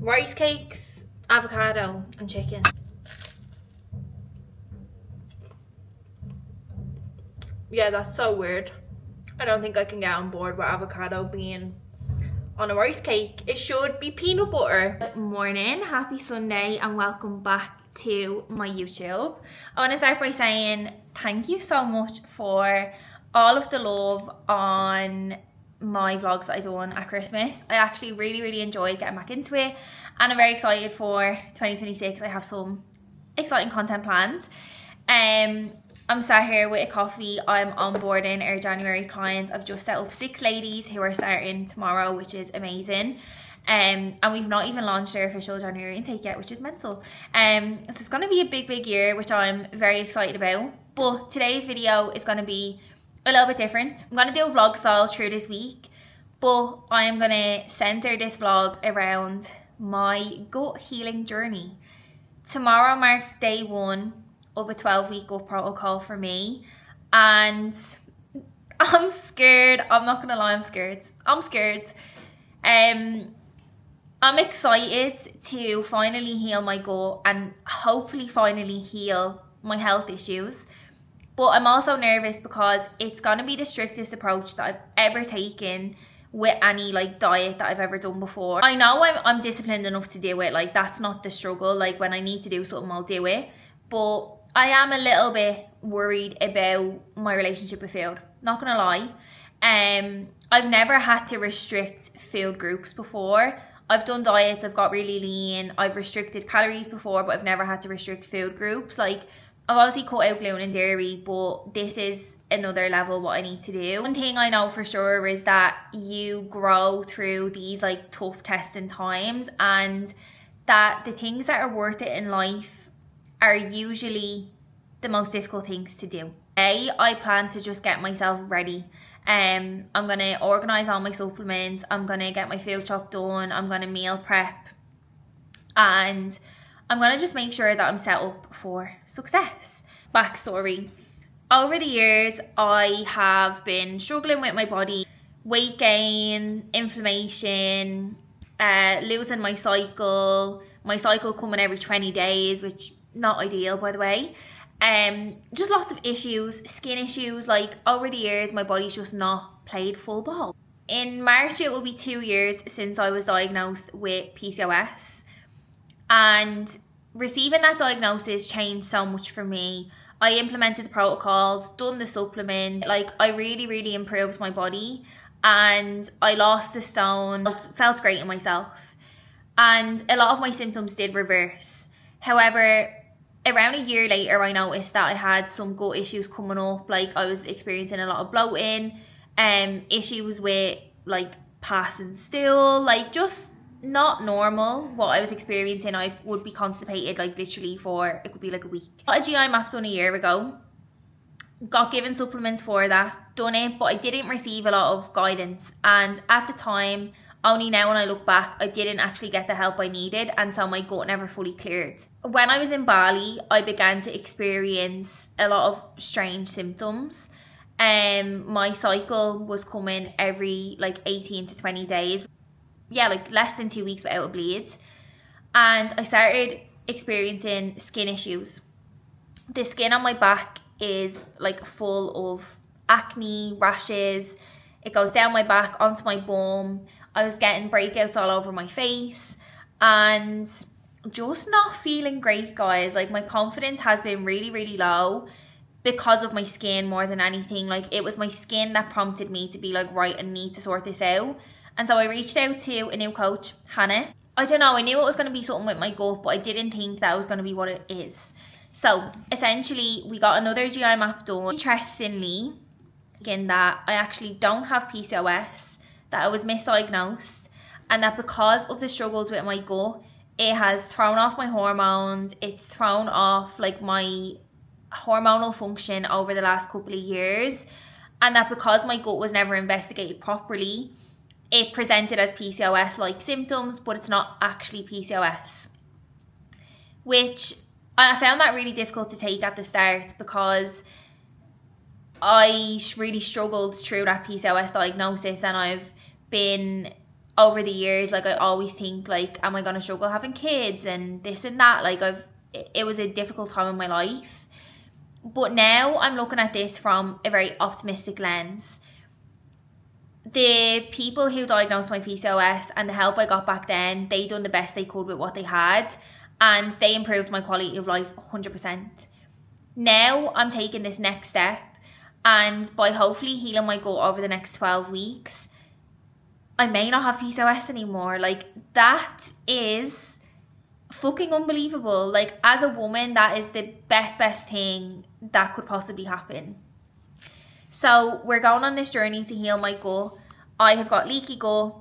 rice cakes, avocado and chicken. Yeah, that's so weird. I don't think I can get on board with avocado being on a rice cake. It should be peanut butter. Good morning, happy Sunday, and welcome back to my YouTube. I want to start by saying thank you so much for all of the love on my vlogs that I done at Christmas. I actually really enjoyed getting back into it, and I'm very excited for 2026. I have some exciting content planned. I'm sat here with a coffee. I'm onboarding our January clients. I've just set up 6 ladies who are starting tomorrow, which is amazing. And we've not even launched our official January intake yet, which is mental. So it's going to be a big year, which I'm very excited about. But today's video is going to be a little bit different. I'm going to do a vlog style through this week, but I am going to center this vlog around my gut healing journey. Tomorrow marks day 1 of a 12-week gut protocol for me, and I'm scared. I'm not gonna lie, I'm scared. I'm excited to finally heal my gut and hopefully finally heal my health issues, but I'm also nervous because it's gonna be the strictest approach that I've ever taken with any diet that I've ever done before. I know I'm disciplined enough to do it, that's not the struggle. When I need to do something, I'll do it, but I am a little bit worried about my relationship with food, not gonna lie. I've never had to restrict food groups before. I've done diets, I've got really lean, I've restricted calories before, but I've never had to restrict food groups. I've obviously cut out gluten and dairy, but this is another level what I need to do. One thing I know for sure is that you grow through these tough testing times, and that the things that are worth it in life are usually the most difficult things to do. I plan to just get myself ready. I'm gonna organize all my supplements, I'm gonna get my food shop done, I'm gonna meal prep, and I'm gonna just make sure that I'm set up for success. Backstory: over the years I have been struggling with my body, weight gain, inflammation, losing my cycle coming every 20 days, which not ideal, by the way. Just lots of issues, skin issues. Over the years my body's just not played full ball. In March it will be 2 years since I was diagnosed with PCOS, and receiving that diagnosis changed so much for me. I implemented the protocols, done the supplement, I really improved my body, and I lost a stone, felt great in myself, and a lot of my symptoms did reverse. However, around a year later, I noticed that I had some gut issues coming up. I was experiencing a lot of bloating, issues with passing stool, just not normal what I was experiencing. I would be constipated literally for, it could be a week. Got a GI map done a year ago, got given supplements for that, done it, but I didn't receive a lot of guidance, and at the time, only now when I look back, I didn't actually get the help I needed, and so my gut never fully cleared. When I was in Bali, I began to experience a lot of strange symptoms. My cycle was coming every 18 to 20 days. Yeah, less than 2 weeks without a bleed. And I started experiencing skin issues. The skin on my back is full of acne, rashes. It goes down my back onto my bum. I was getting breakouts all over my face and just not feeling great, guys. My confidence has been really low because of my skin more than anything. It was my skin that prompted me to be right, I need to sort this out. And so I reached out to a new coach, Hannah. I don't know, I knew it was going to be something with my gut, but I didn't think that was going to be what it is. So essentially, we got another GI map done. Interestingly, in that I actually don't have PCOS, that I was misdiagnosed, and that because of the struggles with my gut, it has thrown off my hormones, it's thrown off my hormonal function over the last couple of years, and that because my gut was never investigated properly, it presented as PCOS symptoms, but it's not actually PCOS, which I found that really difficult to take at the start because I really struggled through that PCOS diagnosis, and I've been over the years, like I always think like, am I going to struggle having kids and this and that? Like it was a difficult time in my life. But now I'm looking at this from a very optimistic lens. The people who diagnosed my PCOS and the help I got back then, they done the best they could with what they had, and they improved my quality of life 100%. Now I'm taking this next step, and by hopefully healing my gut over the next 12 weeks, I may not have PCOS anymore. Like, that is fucking unbelievable. Like, as a woman, that is the best thing that could possibly happen. So we're going on this journey to heal my gut. I have got leaky gut.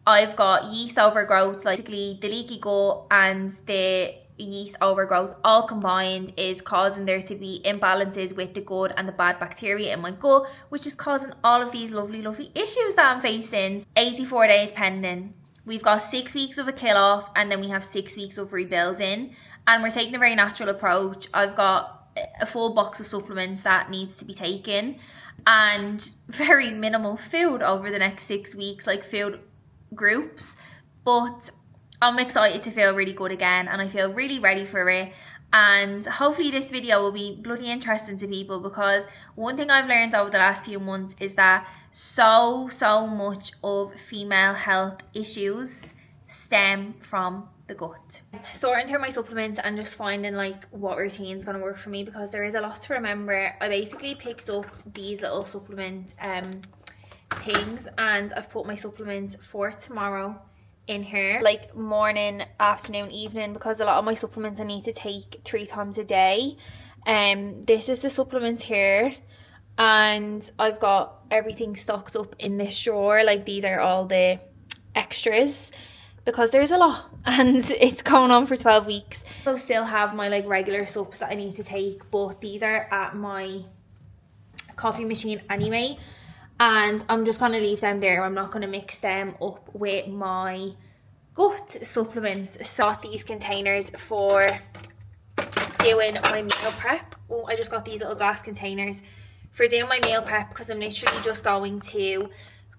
I've got yeast overgrowth. Like, basically the leaky gut and the yeast overgrowth all combined is causing there to be imbalances with the good and the bad bacteria in my gut, which is causing all of these lovely issues that I'm facing. 84 days pending. We've got 6 weeks of a kill off, and then we have 6 weeks of rebuilding, and we're taking a very natural approach. I've got a full box of supplements that needs to be taken, and very minimal food over the next 6 weeks, like food groups. But I'm excited to feel really good again, and I feel really ready for it. And hopefully this video will be bloody interesting to people, because one thing I've learned over the last few months is that so much of female health issues stem from the gut. Sorting through my supplements and just finding like what routine is going to work for me, because there is a lot to remember. I basically picked up these little supplement things, and I've put my supplements for tomorrow in here, like morning, afternoon, evening, because a lot of my supplements I need to take 3 times a day. This is the supplements here, and I've got everything stocked up in this drawer. Like, these are all the extras, because there's a lot and it's going on for 12 weeks. I still have my like regular soaps that I need to take, but these are at my coffee machine anyway, and I'm just going to leave them there. I'm not going to mix them up with my gut supplements. So I got these containers for doing my meal prep. Oh, I just got these little glass containers for doing my meal prep, because I'm literally just going to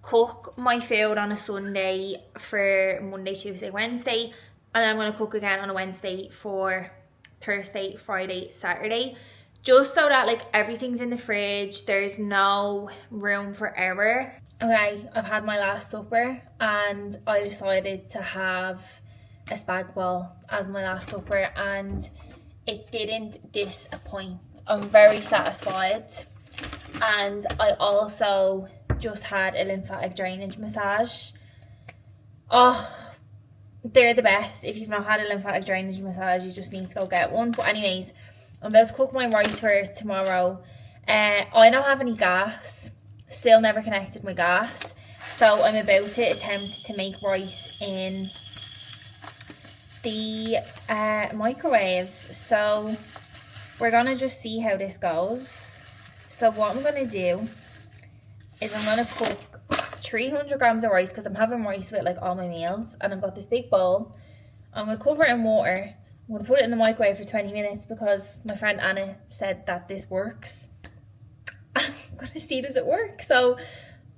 cook my food on a Sunday for Monday, Tuesday, Wednesday, and then I'm going to cook again on a Wednesday for Thursday, Friday, Saturday, just so that like everything's in the fridge, there's no room for error. Okay, I've had my last supper, and I decided to have a spag bol as my last supper, and it didn't disappoint. I'm very satisfied. And I also just had a lymphatic drainage massage. Oh, they're the best. If you've not had a lymphatic drainage massage, you just need to go get one. But anyways, I'm about to cook my rice for tomorrow. I don't have any gas. Still never connected my gas. So I'm about to attempt to make rice in the microwave. So we're going to just see how this goes. So what I'm going to do is I'm going to cook 300 grams of rice, because I'm having rice with like all my meals, and I've got this big bowl. I'm going to cover it in water. I'm going to put it in the microwave for 20 minutes because my friend Anna said that this works. I'm going to see, does it work? So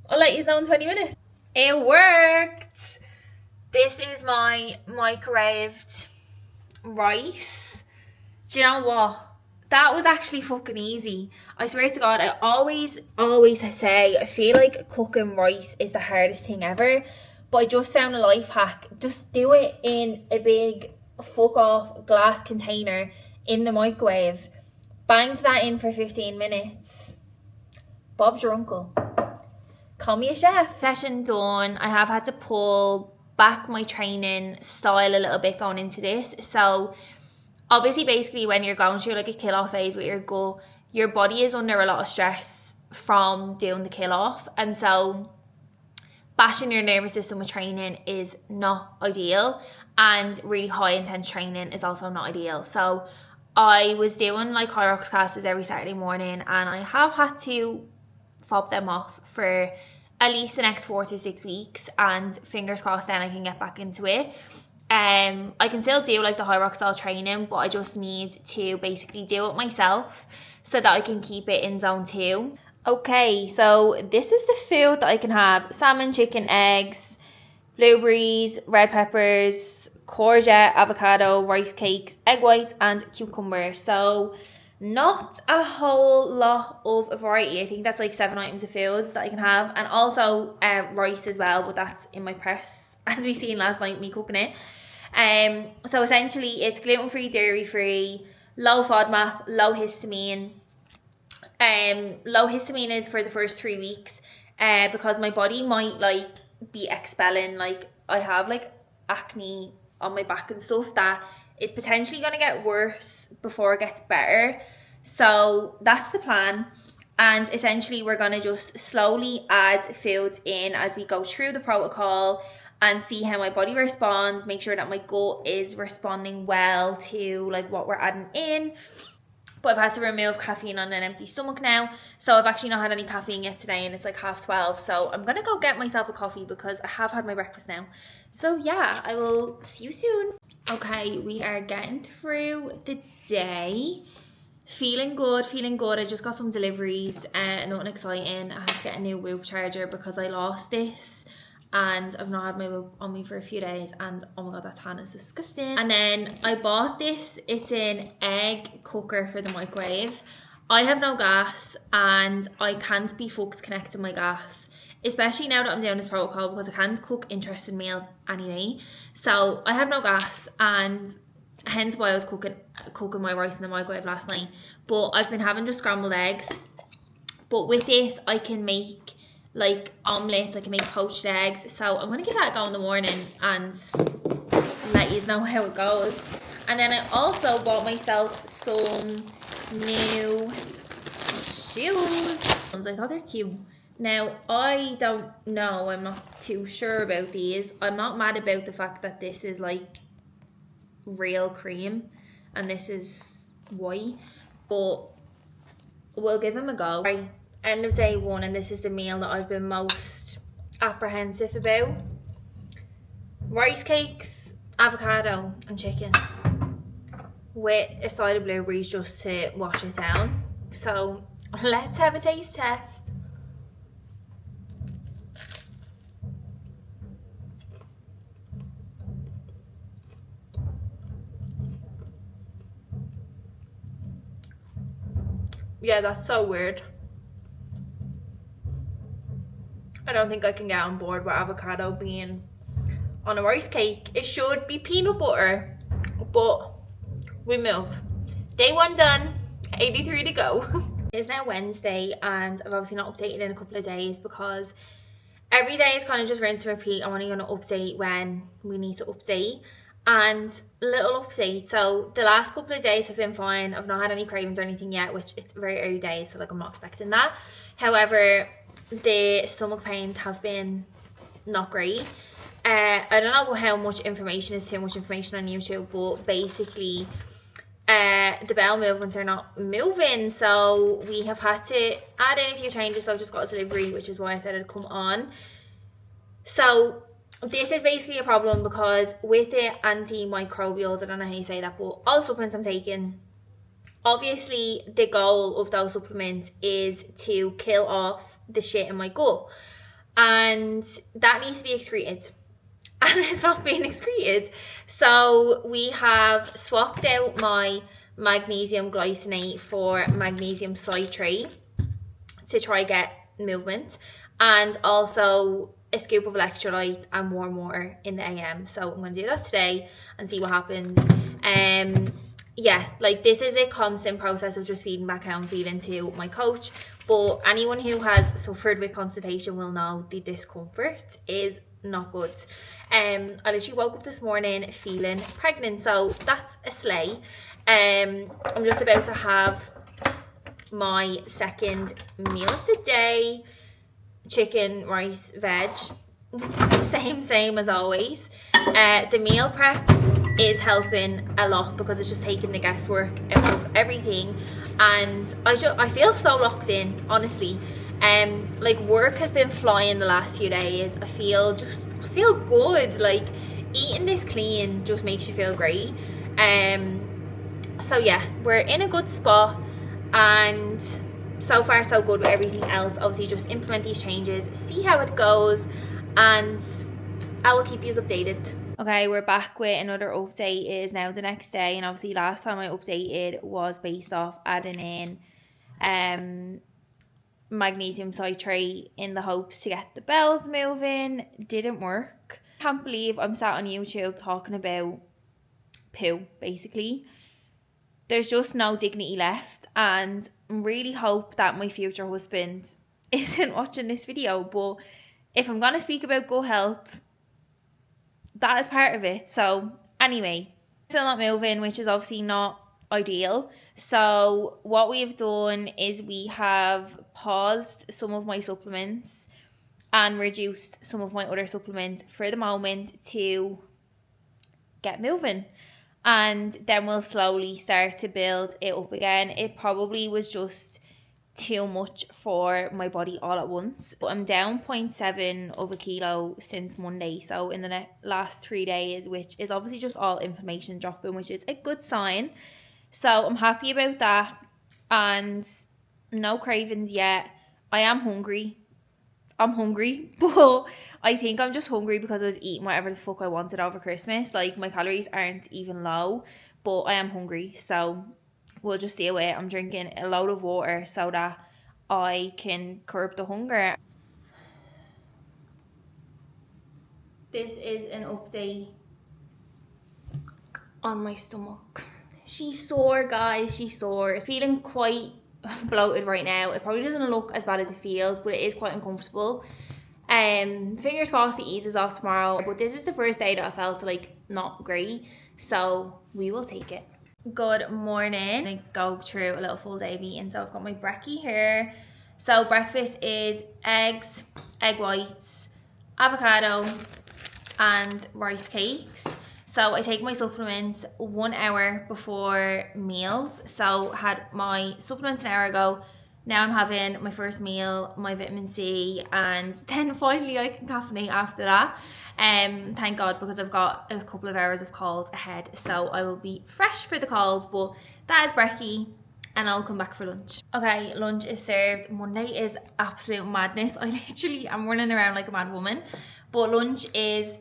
I'll let you know in 20 minutes. It worked! This is my microwaved rice. Do you know what? That was actually fucking easy. I swear to God, I always say, I feel like cooking rice is the hardest thing ever. But I just found a life hack. Just do it in a big fuck off glass container in the microwave. Banged that in for 15 minutes. Bob's your uncle. Call me a chef. Session done. I have had to pull back my training style a little bit going into this. So obviously, basically, when you're going through like a kill-off phase with your gut, your body is under a lot of stress from doing the kill-off. And so bashing your nervous system with training is not ideal. And really high intense training is also not ideal. So I was doing like high rocks classes every Saturday morning, and I have had to fob them off for at least the next 4 to 6 weeks. And fingers crossed then I can get back into it. I can still do like the high rock style training, but I just need to basically do it myself so that I can keep it in zone 2. Okay, so this is the food that I can have: salmon, chicken, eggs, blueberries, red peppers, courgette, avocado, rice cakes, egg whites and cucumber. So not a whole lot of variety. I think that's like 7 items of foods that I can have, and also rice as well, but that's in my press as we seen last night me cooking it. So essentially it's gluten-free, dairy-free, low FODMAP, low histamine. Low histamine is for the first 3 weeks because my body might like be expelling, like I have like acne on my back and stuff that is potentially going to get worse before it gets better. So that's the plan, and essentially we're going to just slowly add foods in as we go through the protocol and see how my body responds, make sure that my gut is responding well to like what we're adding in. But I've had to remove caffeine on an empty stomach now, so I've actually not had any caffeine yet today, and it's like 12:30, so I'm gonna go get myself a coffee because I have had my breakfast now. So yeah, I will see you soon. Okay, we are getting through the day. Feeling good. I just got some deliveries, nothing exciting. I had to get a new Whoop charger because I lost this and I've not had my Whoop on me for a few days, and oh my god, that tan is disgusting. And then I bought this, it's an egg cooker for the microwave. I have no gas and I can't be fucked connecting my gas, especially now that I'm doing this protocol, because I can't cook interesting meals anyway. So I have no gas, and hence why I was cooking my rice in the microwave last night. But I've been having just scrambled eggs, but with this I can make like omelets, I can make poached eggs. So I'm gonna give that a go in the morning and let you know how it goes. And then I also bought myself some new shoes. I thought they're cute. Now I don't know, I'm not too sure about these. I'm not mad about the fact that this is like real cream and this is white, but we'll give them a go. Right, end of day 1, and this is the meal that I've been most apprehensive about. Rice cakes, avocado and chicken with a side of blueberries just to wash it down. So let's have a taste test. Yeah, that's so weird. I don't think I can get on board with avocado being on a rice cake. It should be peanut butter, but we move. Day 1 done, 83 to go. It's now Wednesday and I've obviously not updated in a couple of days because every day is kind of just rinse and repeat. I'm only going to update when we need to update. And little update, so the last couple of days have been fine. I've not had any cravings or anything yet, which it's very early days, so like I'm not expecting that. However, the stomach pains have been not great. I don't know how much information is too much information on YouTube, but basically the bowel movements are not moving, so we have had to add in a few changes. So I've just got a delivery, which is why I said it'd come on. So this is basically a problem because with the antimicrobials, I don't know how you say that, but all the supplements I'm taking, obviously the goal of those supplements is to kill off the shit in my gut, and that needs to be excreted, and it's not being excreted. So we have swapped out my magnesium glycinate for magnesium citrate to try get movement, and also a scoop of electrolytes and warm water in the AM. So I'm going to do that today and see what happens. Yeah, like this is a constant process of just feeding back how I'm feeling to my coach, but anyone who has suffered with constipation will know the discomfort is not good. I literally woke up this morning feeling pregnant, so that's a slay. I'm just about to have my second meal of the day. Chicken, rice, veg, same as always. The meal prep is helping a lot because it's just taking the guesswork out of everything, and I feel so locked in, honestly. Like work has been flying the last few days. I feel good. Like eating this clean just makes you feel great. So yeah, we're in a good spot, and so far so good with everything else. Obviously just implement these changes, see how it goes, and I will keep you updated. Okay, we're back with another update. It is now the next day, and obviously last time I updated was based off adding in magnesium citrate in the hopes to get the bowels moving. Didn't work. Can't believe I'm sat on YouTube talking about poo, basically. There's just no dignity left, and I really hope that my future husband isn't watching this video, but if I'm going to speak about gut health, that is part of it. So anyway, still not moving, which is obviously not ideal. So what we've done is we have paused some of my supplements and reduced some of my other supplements for the moment to get moving, and then we'll slowly start to build it up again. It probably was just too much for my body all at once, but I'm down 0.7 of a kilo since Monday, so in the last 3 days, which is obviously just all inflammation dropping, which is a good sign. So I'm happy about that, and no cravings yet. I am hungry. I'm hungry, but I think I'm just hungry because I was eating whatever the fuck I wanted over Christmas. Like, my calories aren't even low, but I am hungry, so we'll just deal with it. I'm drinking a load of water so that I can curb the hunger. This is an update on my stomach. She's sore, guys. She's sore. It's feeling quite bloated right now. It probably doesn't look as bad as it feels, but it is quite uncomfortable. Fingers crossed it eases off tomorrow, but this is the first day that I felt like not great, so we will take it. Good morning. I go through a little full day of eating. So I've got my brekkie here. So breakfast is eggs, egg whites, avocado and rice cakes. So I take my supplements 1 hour before meals. So had my supplements an hour ago. Now I'm having my first meal, my vitamin C, and then finally I can caffeinate after that. Thank God, because I've got a couple of hours of calls ahead, so I will be fresh for the calls. But that is brekkie, and I'll come back for lunch. Okay, lunch is served. Monday is absolute madness. I literally am running around like a mad woman. But lunch is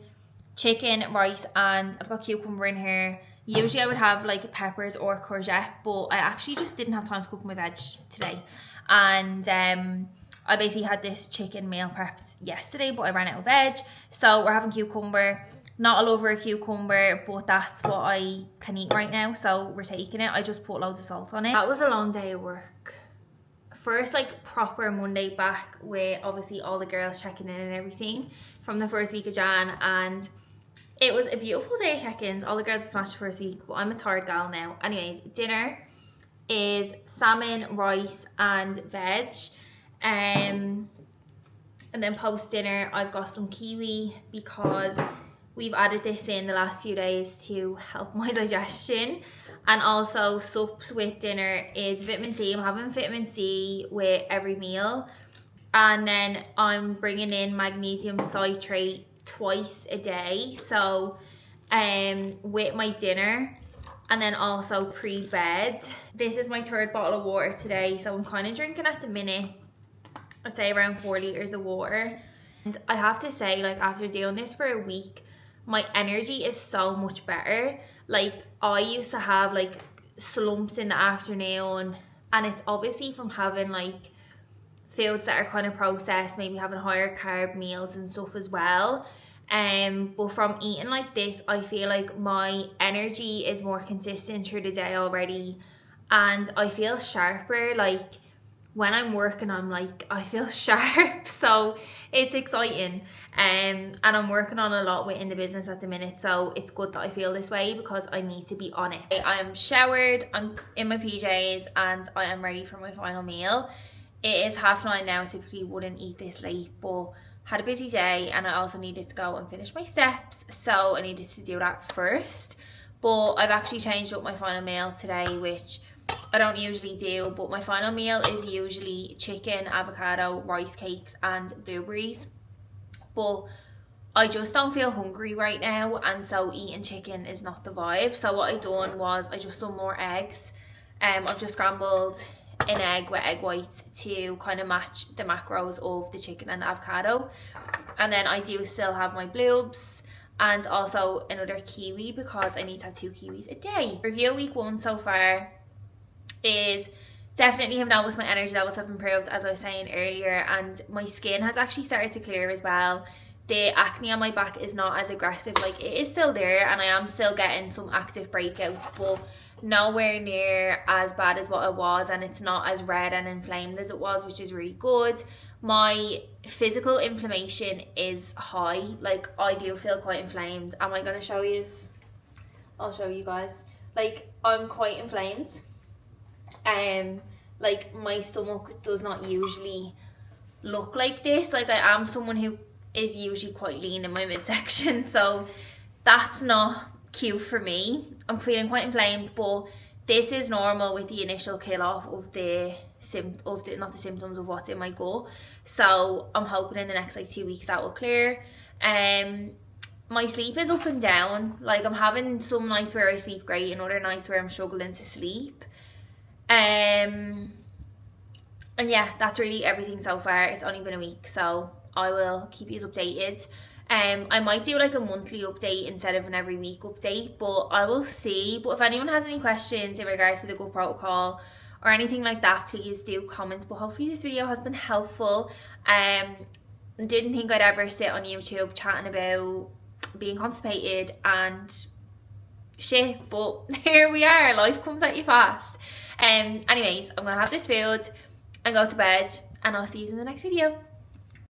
chicken, rice, and I've got cucumber in here. Usually I would have like peppers or courgette, but I actually just didn't have time to cook my veg today. And I basically had this chicken meal prepped yesterday, but I ran out of veg. So we're having cucumber. Not a lover of cucumber, but that's what I can eat right now, so we're taking it. I just put loads of salt on it. That was a long day of work. First like proper Monday back with obviously all the girls checking in and everything from the first week of Jan, and it was a beautiful day of check-ins. All the girls have smashed the first week, but I'm a tired gal now. Anyways, dinner is salmon, rice and veg. And then post dinner I've got some kiwi because we've added this in the last few days to help my digestion. And also sups with dinner is vitamin C. I'm having vitamin C with every meal. And then I'm bringing in magnesium citrate twice a day. So with my dinner, and then also pre-bed. This is my third bottle of water today, so I'm kind of drinking at the minute, I'd say around 4 litres of water. And I have to say, like, after doing this for a week, my energy is so much better. Like, I used to have like slumps in the afternoon, and it's obviously from having like foods that are kind of processed, maybe having higher carb meals and stuff as well. But from eating like this, I feel like my energy is more consistent through the day already, and I feel sharper. Like, when I'm working, I'm like, I feel sharp, so it's exciting. And I'm working on a lot within the business at the minute, so it's good that I feel this way because I need to be on it. I am showered, I'm in my PJs, and I am ready for my final meal. It is 9:30 now. I typically wouldn't eat this late, but had a busy day, and I also needed to go and finish my steps, so I needed to do that first. But I've actually changed up my final meal today, which I don't usually do, but my final meal is usually chicken, avocado, rice cakes and blueberries. But I just don't feel hungry right now, and so eating chicken is not the vibe. So what I done was I just done more eggs. I've just scrambled an egg with egg whites to kind of match the macros of the chicken and the avocado. And then I do still have my bluebs and also another kiwi because I need to have 2 kiwis a day. Review week 1 so far is definitely have noticed my energy levels have improved, as I was saying earlier, and my skin has actually started to clear as well. The acne on my back is not as aggressive, like it is still there and I am still getting some active breakouts, but nowhere near as bad as what it was, and it's not as red and inflamed as it was, which is really good. My physical inflammation is high, like I do feel quite inflamed. Am I going to show you? I'll show you guys. Like I'm quite inflamed. Like my stomach does not usually look like this. Like I am someone who is usually quite lean in my midsection, so that's not cute for me. I'm feeling quite inflamed, but this is normal with the initial kill off of the not the symptoms of what's in my gut. So I'm hoping in the next like 2 weeks that will clear. My sleep is up and down. Like I'm having some nights where I sleep great and other nights where I'm struggling to sleep. And yeah, that's really everything so far. It's only been a week, so I will keep you updated. I might do like a monthly update instead of an every week update, but I will see. But if anyone has any questions in regards to the gut protocol or anything like that, please do comment. But hopefully this video has been helpful. Didn't think I'd ever sit on YouTube chatting about being constipated and shit, but here we are. Life comes at you fast. Anyways, I'm gonna have this food and go to bed, and I'll see you in the next video.